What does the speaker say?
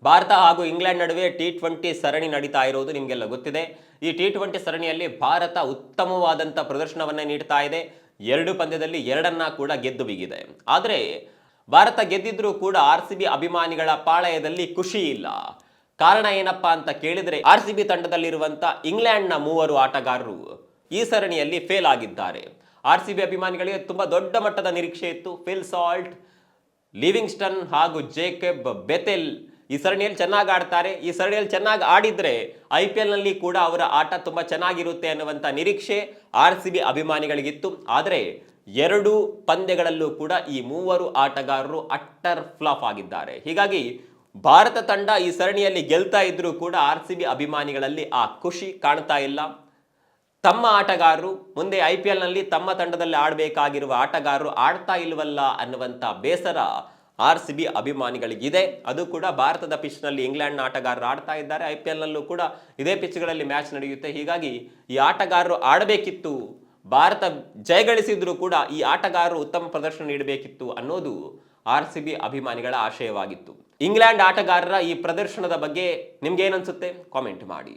ಭಾರತ ಹಾಗೂ ಇಂಗ್ಲೆಂಡ್ ನಡುವೆ T20 ಸರಣಿ ನಡೀತಾ ಇರೋದು ನಿಮಗೆಲ್ಲ ಗೊತ್ತಿದೆ. ಈ T20 ಸರಣಿಯಲ್ಲಿ ಭಾರತ ಉತ್ತಮವಾದಂಥ ಪ್ರದರ್ಶನವನ್ನೇ ನೀಡ್ತಾ ಇದೆ. 2 ಪಂದ್ಯದಲ್ಲಿ 2 ಕೂಡ ಗೆದ್ದು ಬಿಗಿದೆ. ಆದರೆ ಭಾರತ ಗೆದ್ದಿದ್ರೂ ಕೂಡ RCB ಅಭಿಮಾನಿಗಳ ಪಾಳಯದಲ್ಲಿ ಖುಷಿ ಇಲ್ಲ. ಕಾರಣ ಏನಪ್ಪಾ ಅಂತ ಕೇಳಿದ್ರೆ RCB ತಂಡದಲ್ಲಿರುವಂತ ಇಂಗ್ಲೆಂಡ್ನ 3 ಆಟಗಾರರು ಈ ಸರಣಿಯಲ್ಲಿ ಫೇಲ್ ಆಗಿದ್ದಾರೆ. RCB ಅಭಿಮಾನಿಗಳಿಗೆ ತುಂಬಾ ದೊಡ್ಡ ಮಟ್ಟದ ನಿರೀಕ್ಷೆ ಇತ್ತು. ಫಿಲ್ ಸಾಲ್ಟ್, ಲಿವಿಂಗ್ಸ್ಟನ್ ಹಾಗೂ ಜೇಕಬ್ ಬೆಥೆಲ್ ಈ ಸರಣಿಯಲ್ಲಿ ಚೆನ್ನಾಗಿ ಆಡ್ತಾರೆ. ಈ ಸರಣಿಯಲ್ಲಿ ಚೆನ್ನಾಗಿ ಆಡಿದ್ರೆ IPL ನಲ್ಲಿ ಕೂಡ ಅವರ ಆಟ ತುಂಬಾ ಚೆನ್ನಾಗಿರುತ್ತೆ ಅನ್ನುವಂಥ ನಿರೀಕ್ಷೆ RCB ಅಭಿಮಾನಿಗಳಿಗಿತ್ತು. ಆದರೆ 2 ಪಂದ್ಯಗಳಲ್ಲೂ ಕೂಡ ಈ 3 ಆಟಗಾರರು ಅಟ್ಟರ್ ಫ್ಲಾಪ್ ಆಗಿದ್ದಾರೆ. ಹೀಗಾಗಿ ಭಾರತ ತಂಡ ಈ ಸರಣಿಯಲ್ಲಿ ಗೆಲ್ತಾ ಇದ್ರೂ ಕೂಡ RCB ಅಭಿಮಾನಿಗಳಲ್ಲಿ ಆ ಖುಷಿ ಕಾಣ್ತಾ ಇಲ್ಲ. ತಮ್ಮ ಆಟಗಾರರು ಮುಂದೆ IPL ನಲ್ಲಿ ತಮ್ಮ ತಂಡದಲ್ಲಿ ಆಡಬೇಕಾಗಿರುವ ಆಟಗಾರರು ಆಡ್ತಾ ಇಲ್ವಲ್ಲ ಅನ್ನುವಂಥ ಬೇಸರ RCB ಅಭಿಮಾನಿಗಳಿಗಿದೆ. ಅದು ಕೂಡ ಭಾರತದ ಪಿಚ್ನಲ್ಲಿ ಇಂಗ್ಲೆಂಡ್ನ ಆಟಗಾರರು ಆಡ್ತಾ ಇದ್ದಾರೆ. IPL ನಲ್ಲೂ ಕೂಡ ಇದೇ ಪಿಚ್ಗಳಲ್ಲಿ ಮ್ಯಾಚ್ ನಡೆಯುತ್ತೆ. ಹೀಗಾಗಿ ಈ ಆಟಗಾರರು ಆಡಬೇಕಿತ್ತು. ಭಾರತ ಜಯಗಳಿಸಿದ್ರು ಕೂಡ ಈ ಆಟಗಾರರು ಉತ್ತಮ ಪ್ರದರ್ಶನ ನೀಡಬೇಕಿತ್ತು ಅನ್ನೋದು RCB ಅಭಿಮಾನಿಗಳ ಆಶಯವಾಗಿತ್ತು. ಇಂಗ್ಲೆಂಡ್ ಆಟಗಾರರ ಈ ಪ್ರದರ್ಶನದ ಬಗ್ಗೆ ನಿಮ್ಗೆ ಏನನ್ಸುತ್ತೆ ಕಾಮೆಂಟ್ ಮಾಡಿ.